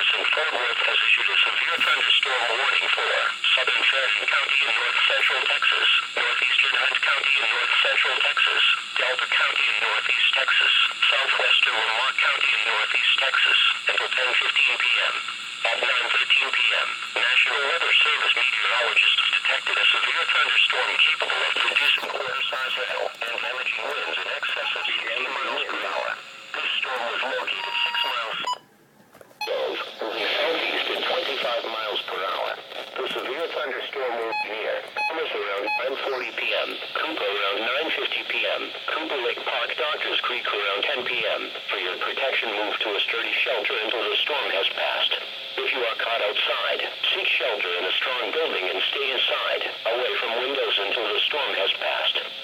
Service in Fort Worth has issued a severe thunderstorm warning for southern Fannin County in north central Texas, northeastern Hunt County in north central Texas, Delta County in northeast Texas, southwestern Lamar County in northeast Texas, until 10:15 p.m. At 9:13 p.m., National Weather Service meteorologists detected a severe thunderstorm capable of producing quarter-size hail and damaging winds in excess of 80 miles per hour. This storm was located 6 miles moving southeast at 25 miles per hour. The severe thunderstorm moved near Thomas around 9:40 p.m., Cooper around 9:50 p.m., Cooper Lake Park, Doctors Creek around 10 p.m. For your protection, move to a sturdy shelter until the storm has passed. If you are caught outside, seek shelter in a strong building and stay inside, away from windows until the storm has passed.